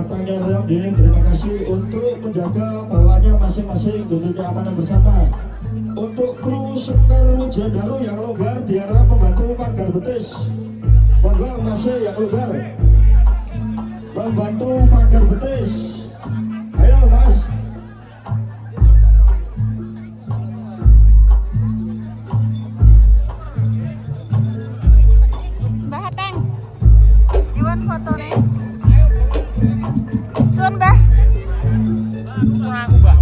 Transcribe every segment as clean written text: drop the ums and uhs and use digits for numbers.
datangnya Reok ini terima kasih untuk menjaga bawaannya masing-masing duduk keamanan bersama. Untuk kru Sekar Wijadaru yang longgar di arah pembantu pagar betis, monggo masih yang longgar pembantu pagar betis, ayo mas. Mbah Hateng, Iwan foto nih. Sun Mbah. Aku Mbak.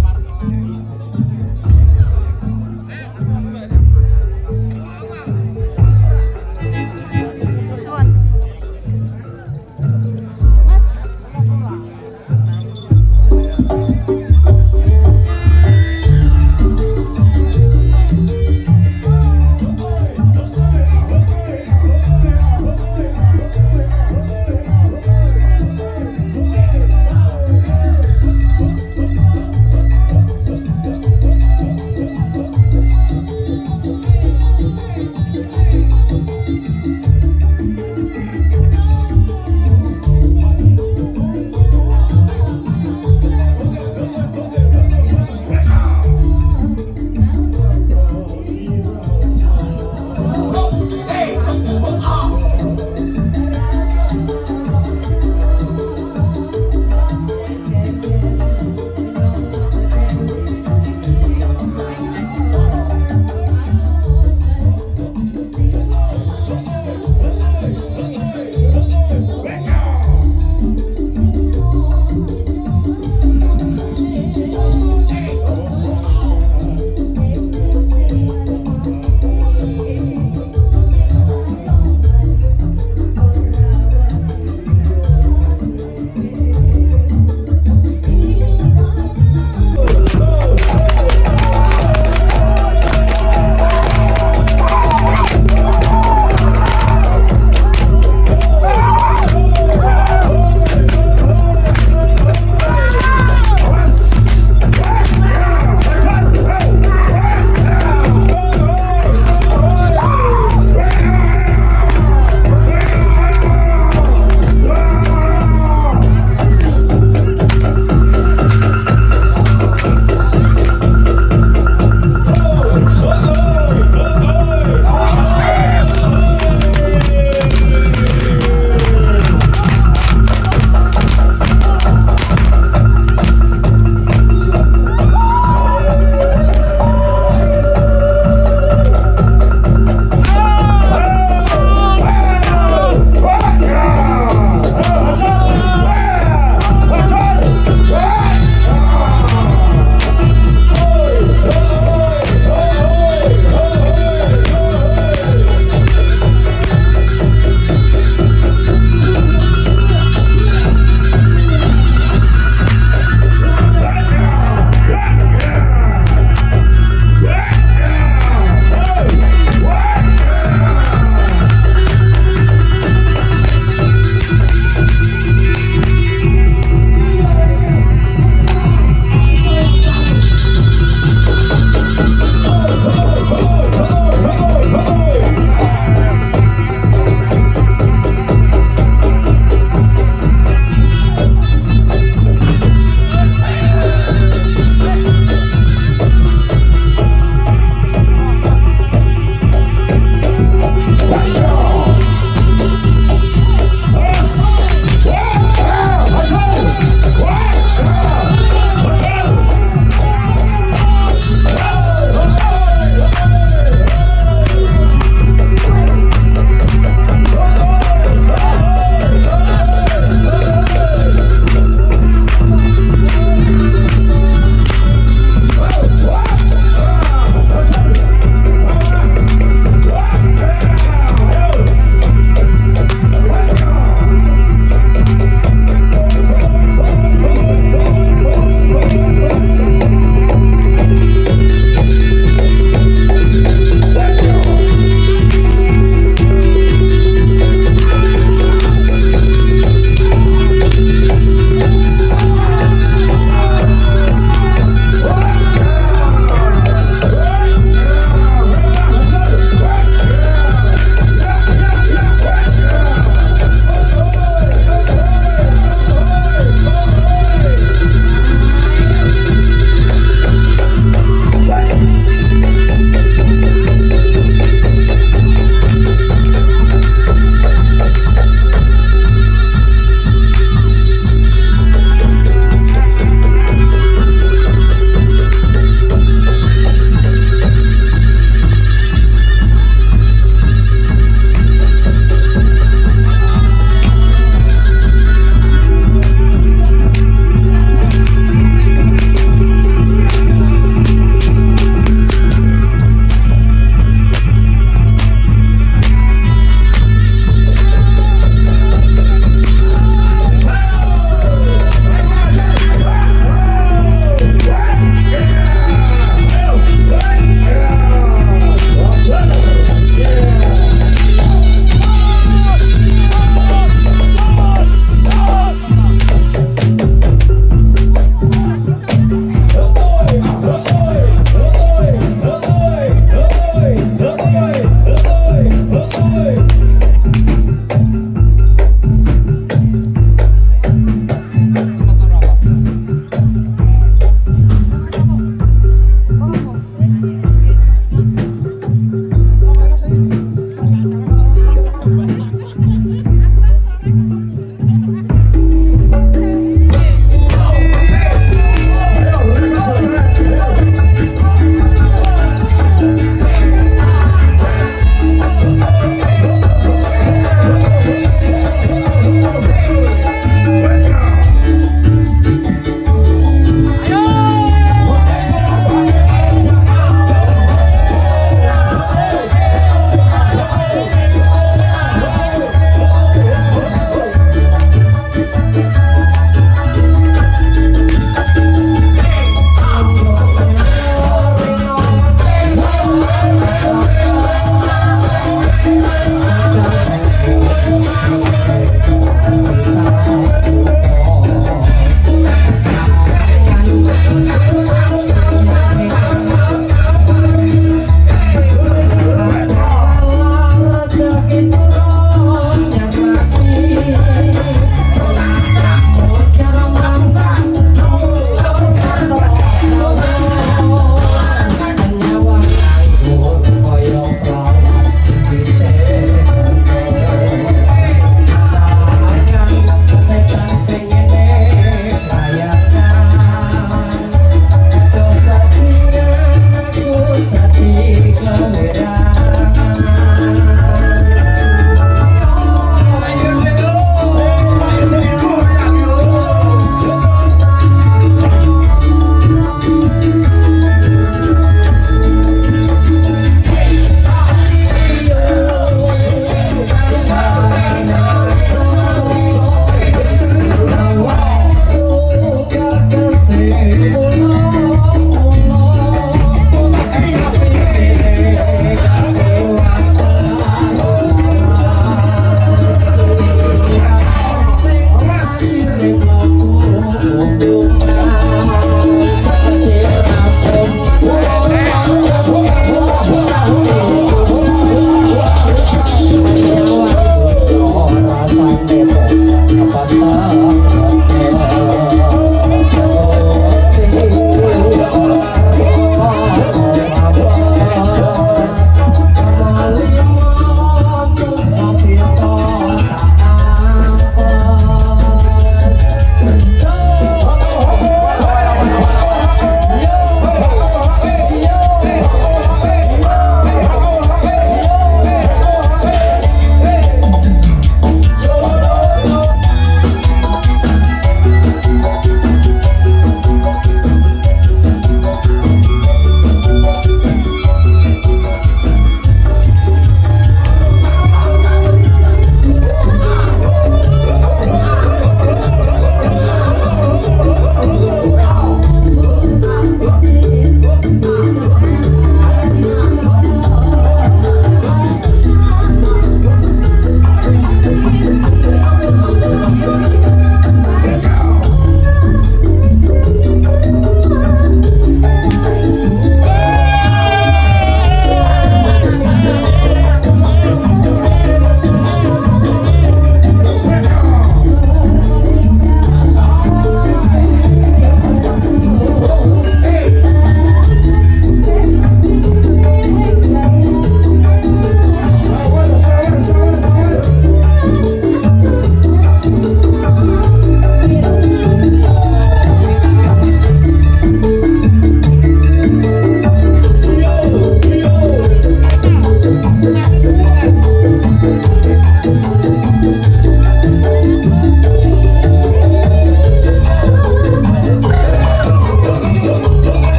Sun. Mas.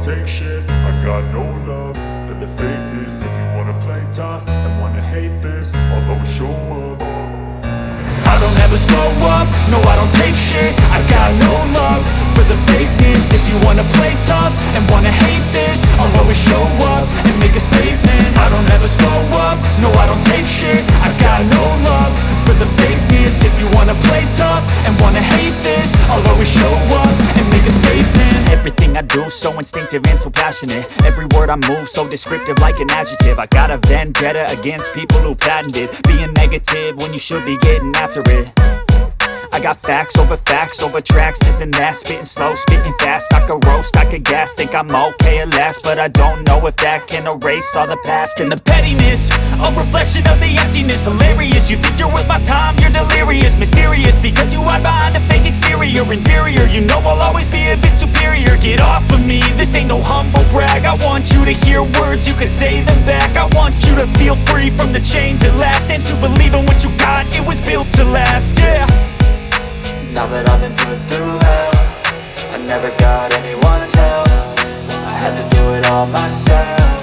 take shit. I got no love for the fakeness. If you wanna play tough and wanna hate this, I'll always show up. I don't ever slow up, no I don't take shit. I got no love for the fakeness. If you wanna play tough and wanna hate this, I'll always show up and make a statement. I don't ever slow up, no I don't take shit. I got no love for the fakeness. If you wanna play tough and wanna hate this, I'll always show up and make a statement. Everything I do so instinctive and so passionate. Every word I move so descriptive like an adjective. I got a vendetta against people who patented being negative when you should be getting after it. I got facts over tracks, this and that. Spitting slow, spitting fast. I could roast, I could gas. Think I'm okay at last, but I don't know if that can erase all the past. And the pettiness, a reflection of the emptiness. Hilarious, you think you're worth my time, you're delirious. Mysterious, because you hide behind a fake exterior. Inferior, you know I'll always be a bit superior. Get off of me, this ain't no humble brag. I want you to hear words, you can say them back. I want you to feel free from the chains at last, and to believe in what you got, it was built to last, yeah. Now that I've been put through hell, I never got anyone's help. I had to do it all myself.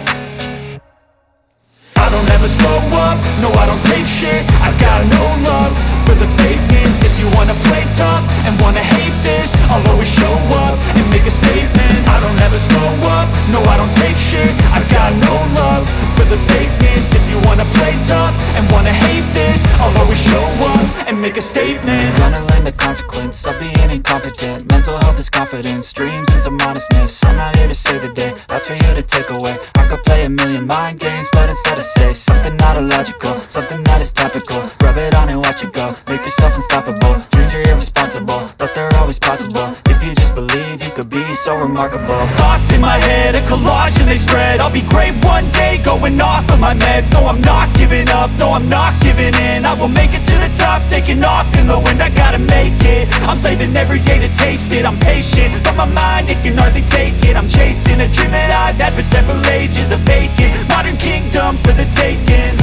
I don't ever slow up, no I don't take shit. I got no love for the fakeness. If you wanna play tough and wanna hate this, I'll always show up and make a statement. I don't ever slow up, no I don't take shit. I got no love for the fakeness. If you wanna play tough and wanna hate this, I'll always show up and make a statement. Gonna learn the consequence of being incompetent. Mental health is confidence, dreams and some modestness. I'm not here to save the day, that's for you to take away. I could play a million mind games, but instead I say something not illogical, something that is topical. Rub it on and watch it go, make yourself unstoppable. Dreams are irresponsible, but they're always possible. If you just believe, you could be so remarkable. Thoughts in my head, a collage and they spread. I'll be great one day, going off of my meds. No, I'm not giving up, no, I'm not giving in. I will make it to the top, taking off in the wind. I gotta make it, I'm saving every day to taste it. I'm patient, but my mind, it can hardly take it. I'm chasing a dream that I've had for several ages. A vacant, modern kingdom for the taking.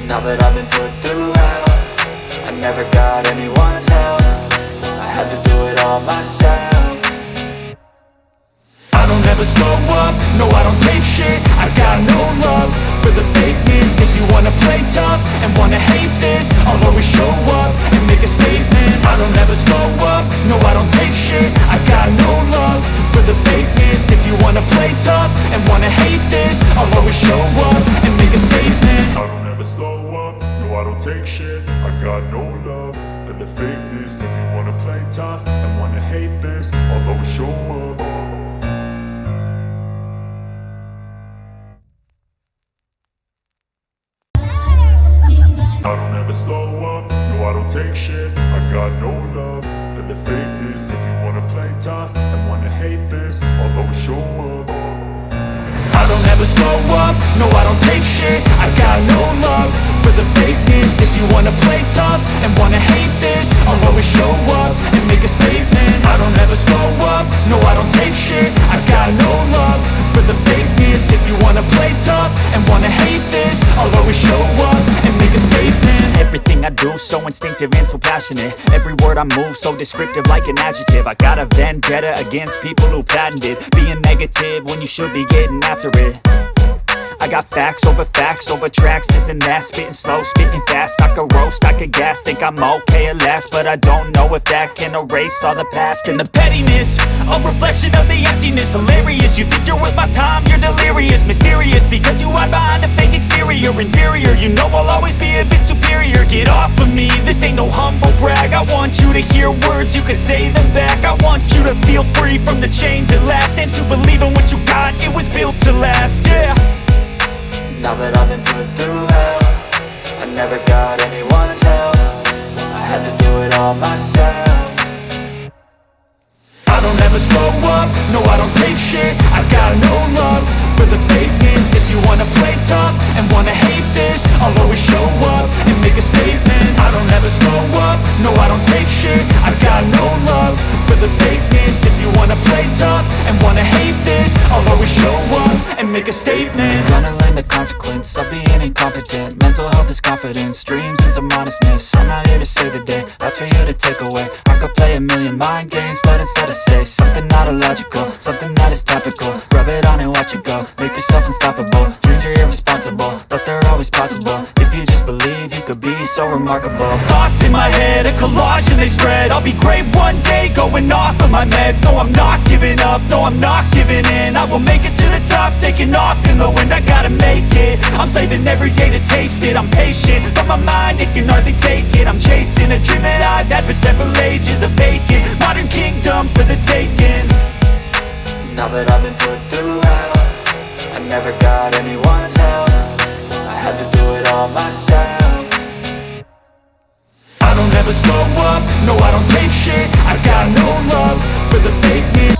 Now that I've been put through hell, I never got anyone's help. I had to do it all myself. I don't ever slow up, no I don't take shit. I got no love for the fakeness. If you wanna play tough and wanna hate this, I'll always show up and make a statement. I don't ever slow up, no I don't take shit. I got no love for the fakeness. If you wanna play tough and wanna hate this, I'll always show up and make a statement. I don't ever slow up, no I don't take shit. I got no love for the fakeness. If you wanna play tough and wanna hate this, I'll always show up. I don't ever slow up, no I don't take shit. I got no love for the fakeness. If you wanna play tough and wanna hate this, I'll always show up. I don't ever slow up, no I don't take shit. I got no love for the fakeness. If you wanna play tough and wanna hate this, I'll always show up and make a statement. I don't ever slow up, no I don't take shit. I got no love for the fakeness. If you wanna play tough and wanna hate this, I'll always show up and make a statement. Everything I do so instinctive and so passionate. Every word I move so descriptive like an adjective. I got a vendetta against people who patented being negative when you should be getting after it. I got facts over tracks, this and that. Spitting slow, spitting fast. I could roast, I could gas. Think I'm okay at last, but I don't know if that can erase all the past. And the pettiness, a reflection of the emptiness. Hilarious, you think you're worth my time, you're delirious. Mysterious, because you hide behind a fake exterior. Inferior, you know I'll always be a bit superior. Get off of me, this ain't no humble brag. I want you to hear words, you can say them back. I want you to feel free from the chains at last, and to believe in what you got, it was built to last, yeah. Now that I've been put through hell, I never got anyone's help. I had to do it all myself. I don't ever slow up, no I don't take shit. I got no love for the fakeness. If you wanna play tough and wanna hate this, I'll always show up and make a statement. I don't ever slow up, no I don't take shit. I got no love for the fakeness. If you wanna play tough and wanna hate this, I'll always show up and and make a statement. Gonna learn the consequence of being incompetent. Mental health is confidence, dreams and some honestness. I'm not here to save the day, that's for you to take away. I could play a million mind games, but instead I say something not illogical, something that is topical. Rub it on and watch it go, make yourself unstoppable. Dreams are irresponsible, but they're always possible. If you just believe, you could be so remarkable. Thoughts in my head, a collage and they spread. I'll be great one day, going off of my meds. No, I'm not giving up, no, I'm not giving in. I will make it to the top, taking off in the wind. I gotta make it, I'm saving every day to taste it. I'm patient, but my mind, it can hardly take it. I'm chasing a dream that I've had for several ages. A vacant, modern kingdom for the taking. Now that I've been put through hell, I never got anyone's help. I had to do it all myself. I don't ever slow up, no I don't take shit. I got no love for the fakeness.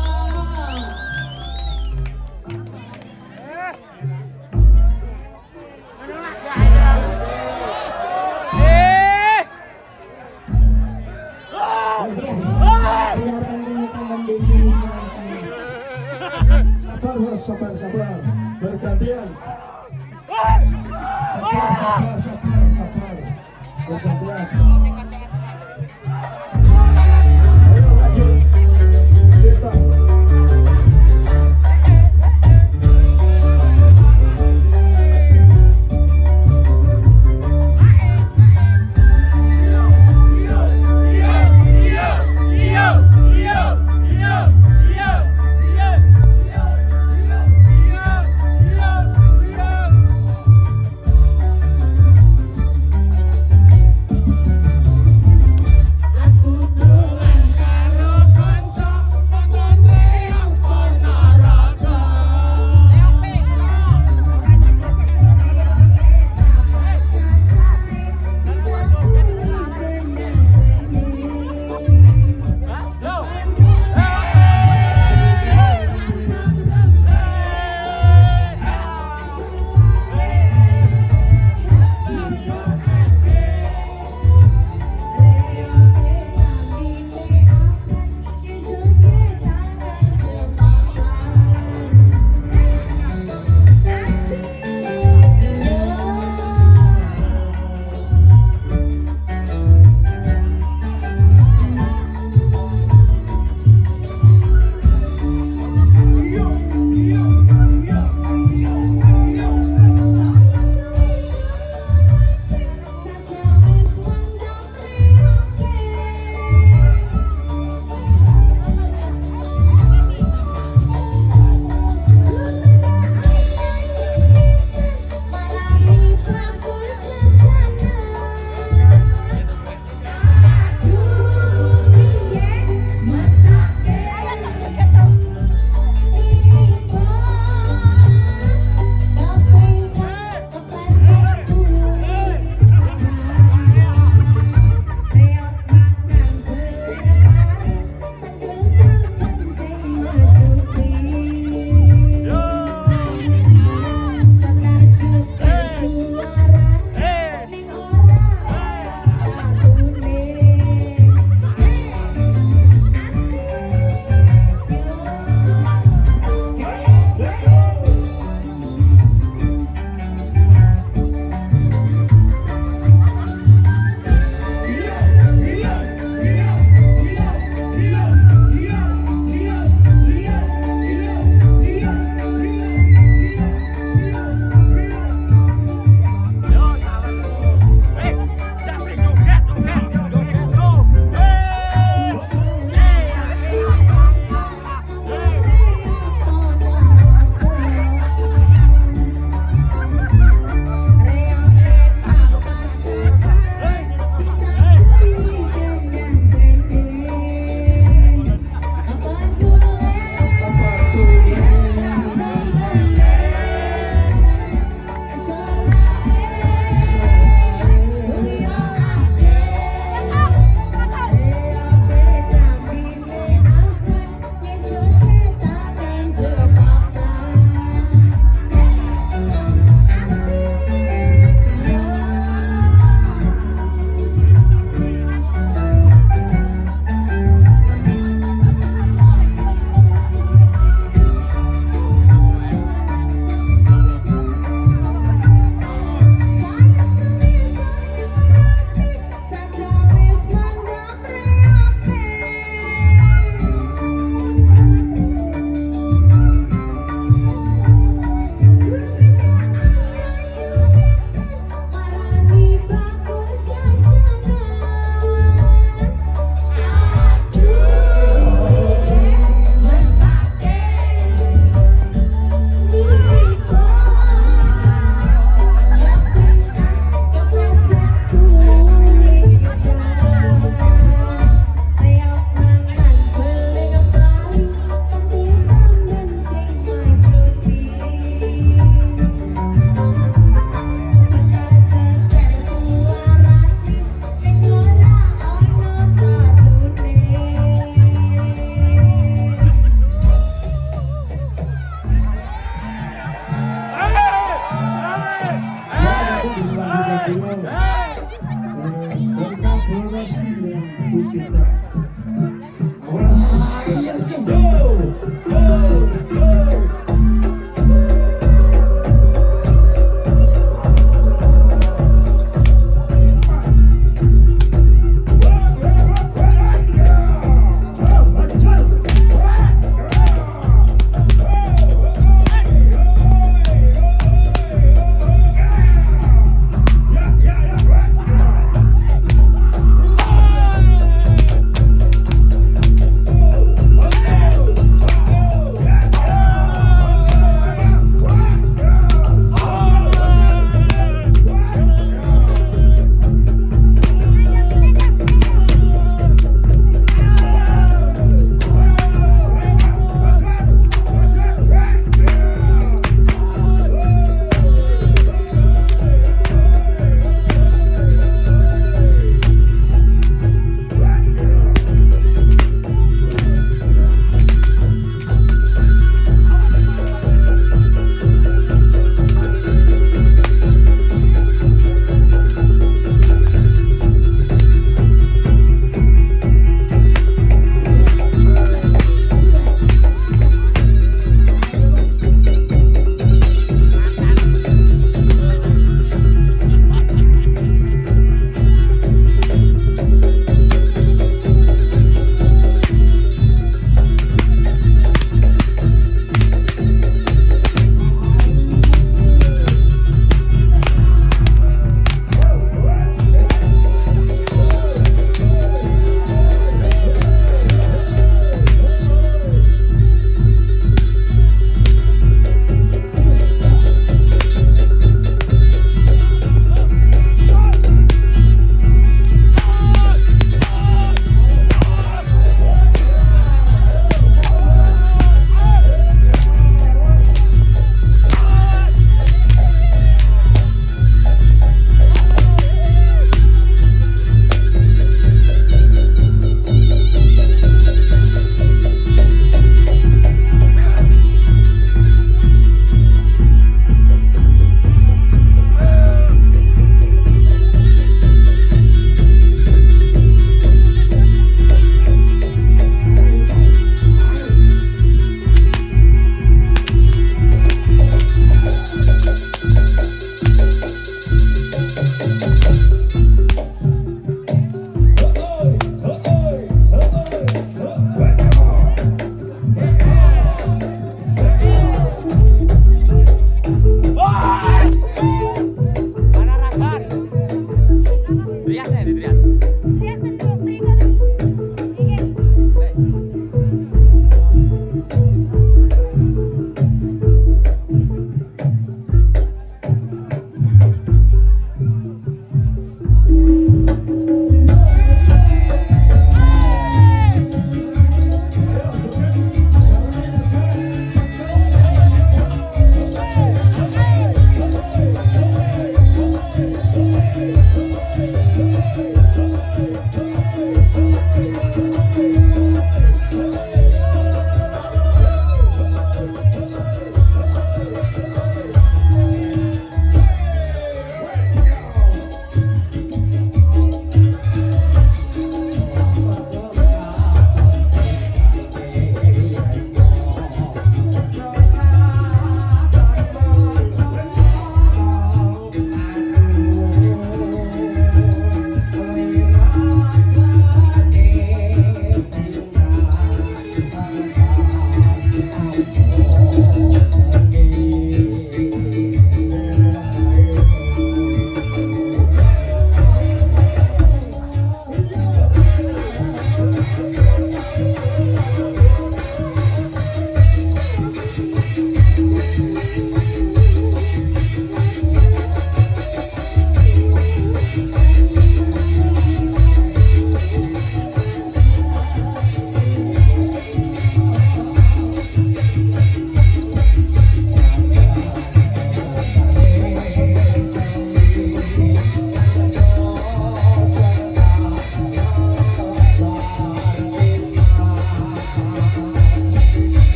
Sabar bos, sabar, bergantian. Sabar, bergantian. Ayo lanjut, kita.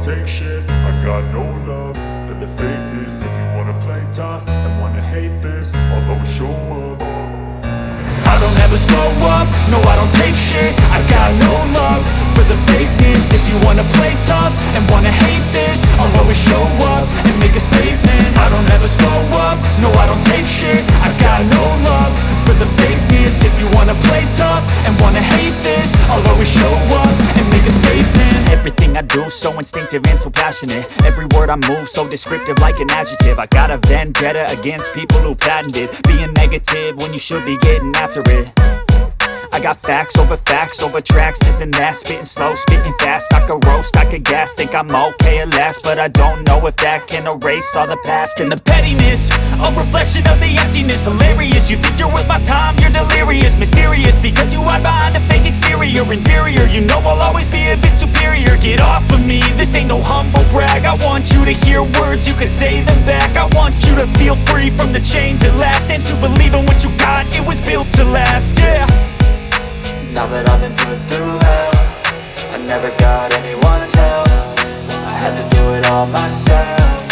take shit. I got no love for the fakeness. If you wanna play tough and wanna hate this, I'll always show up. I don't ever slow up, no I don't take shit. I got no love for the fakeness. If you wanna play tough and wanna hate this, I'll always show up and make a statement. I don't ever slow up, no I don't take shit. I got no love for the fakeness. If you wanna play tough and wanna hate this, I'll always show up and make a statement. Everything I do move, so instinctive and so passionate. Every word I move, so descriptive like an adjective. I got a vendetta against people who patented being negative when you should be getting after it. I got facts over tracks, this and that. Spitting slow, spitting fast, I could roast, I could gas. Think I'm okay at last, but I don't know if that can erase all the past. And the pettiness, a reflection of the emptiness. Hilarious, you think you're worth my time, you're delirious. Mysterious, because you hide behind a fake exterior. Inferior, you know I'll always be a bit superior. Get off of me, this ain't no humble brag. I want you to hear words, you can say them back. I want you to feel free from the chains at last, and to believe in what you got, it was built to last, yeah. Now that I've been put through hell, I never got anyone's help. I had to do it all myself.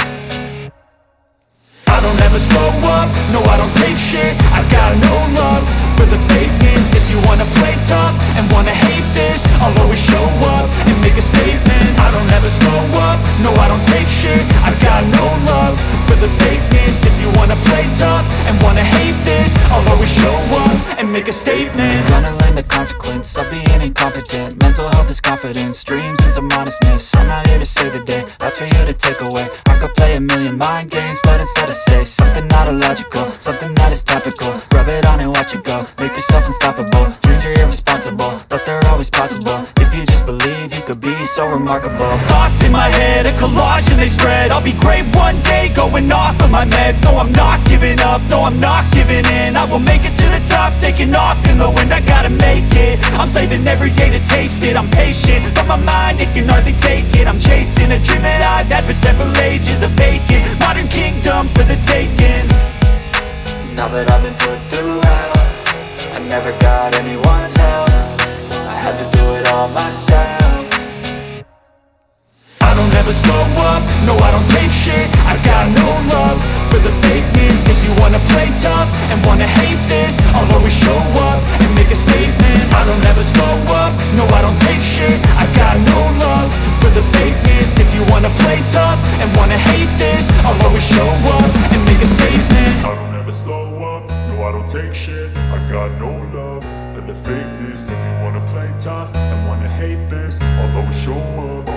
I don't ever slow up, no I don't take shit. I got no love for the fakeness. If you wanna play tough and wanna hate this, I'll always show up and make a statement. I don't ever slow up, no I don't take shit. I got no love for the fakeness. If you wanna play tough and wanna hate this, I'll always show up and make a statement. Gonna learn the consequence of being incompetent. Mental health is confidence, dreams and some honestness. I'm not here to save the day, that's for you to take away. I could play a million mind games, but instead I say something not illogical, something that is topical. Rub it on and watch it go, make yourself unstoppable. Dreams are irresponsible, but they're always possible. If you just believe, you could be so remarkable. Thoughts in my head, a collage and they spread. I'll be great one day, going off of my meds. No, I'm not giving up, no, I'm not giving in. I will make it to the top, taking off in the wind. I gotta make it, I'm saving every day to taste it. I'm patient, but my mind, it can hardly take it. I'm chasing a dream that I've had for several ages. A vacant, modern kingdom for the taking. Now that I've been put through hell, I never got anyone's help. I had to do it all myself. I don't ever slow up, no I don't take shit. I got no love for the fakeness. If you wanna play tough and wanna hate this, I'll always show up and make a statement. I don't ever slow up, no I don't take shit. I got no love for the fakeness. If you wanna play tough and wanna hate this, I'll always show up and make a statement. I don't ever slow up, no I don't take shit. I got no love for the fakeness. If you wanna play tough and wanna hate this, I'll always show up.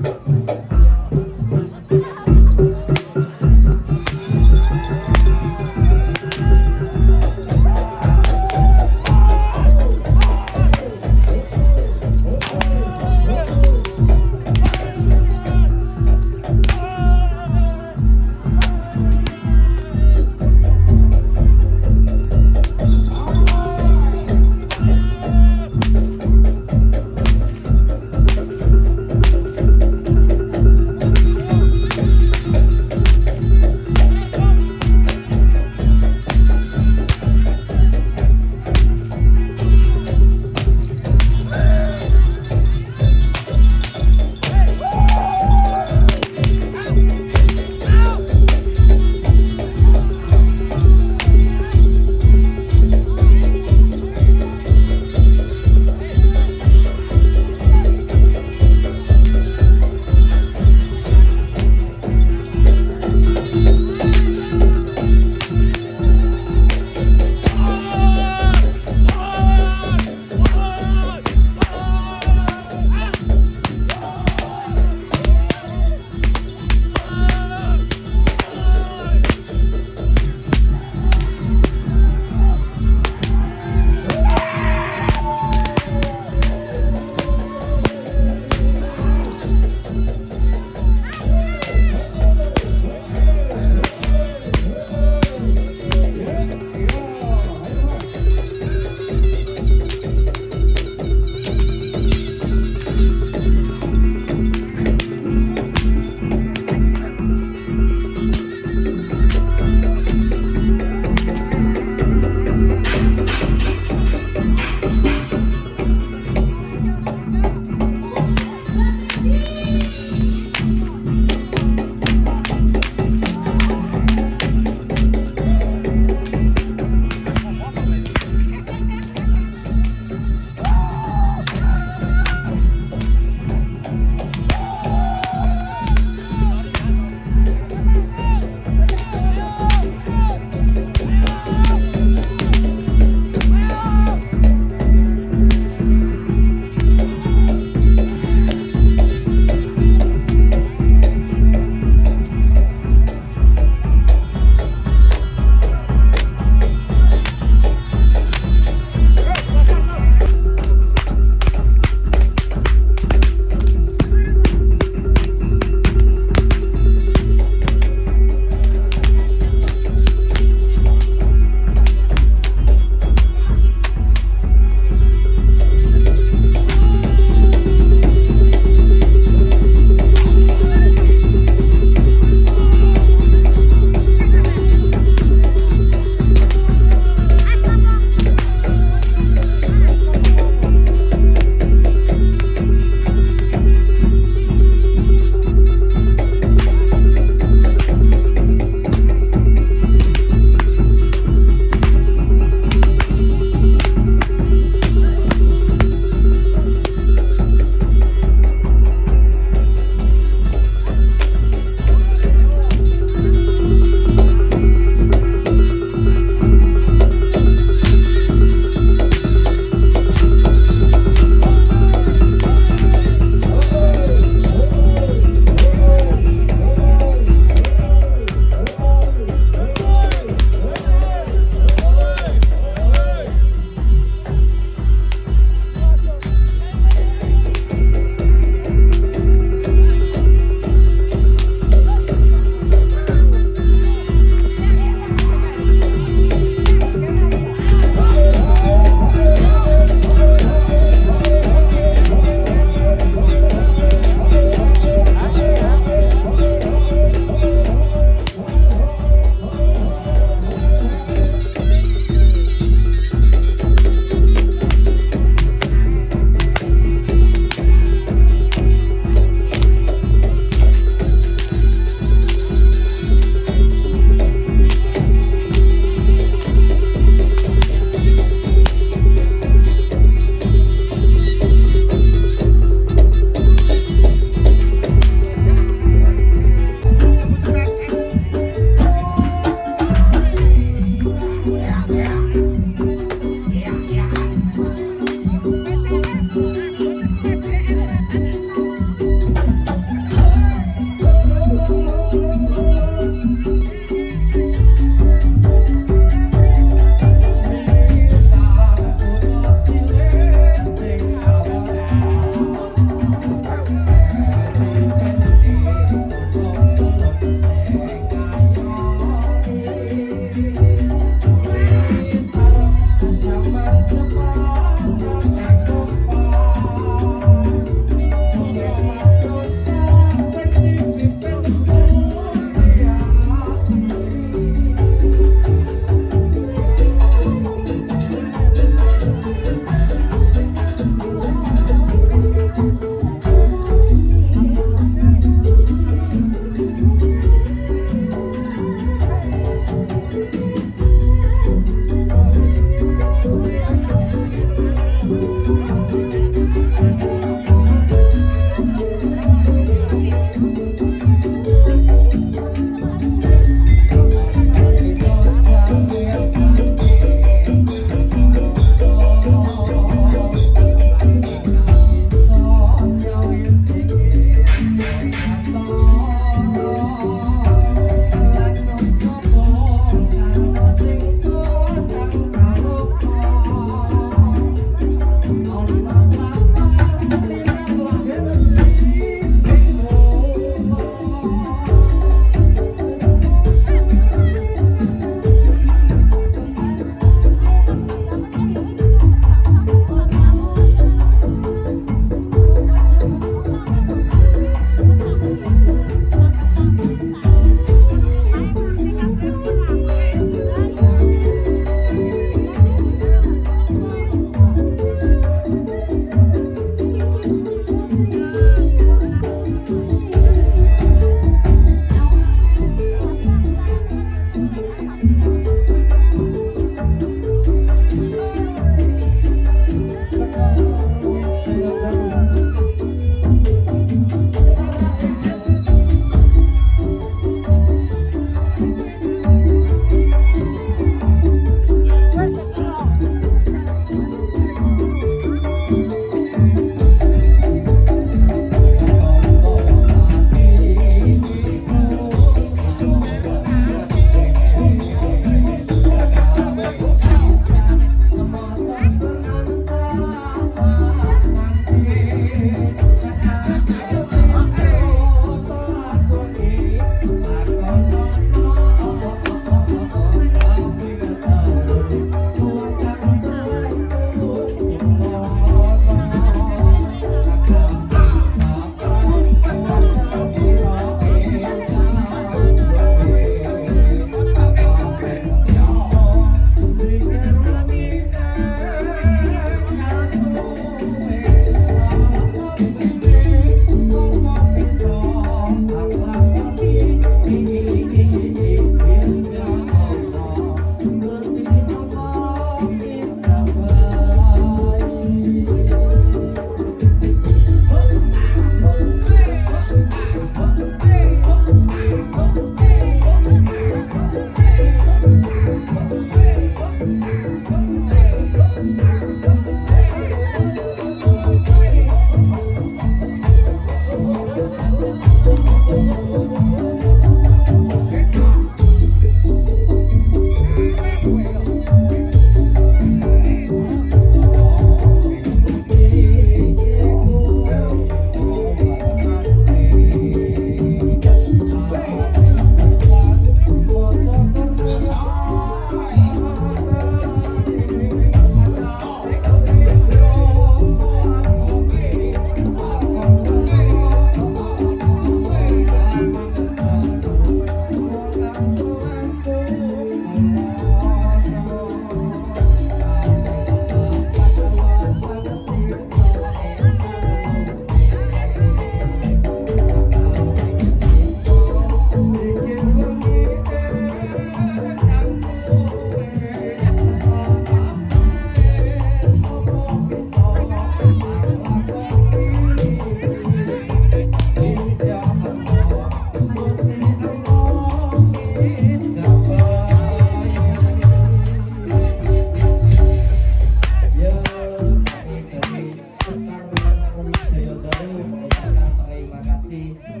permisi.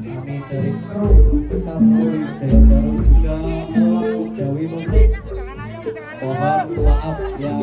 Kami dari kru Sukabumi Jaya Baru juga Jawi Musik. Mohon maaf yang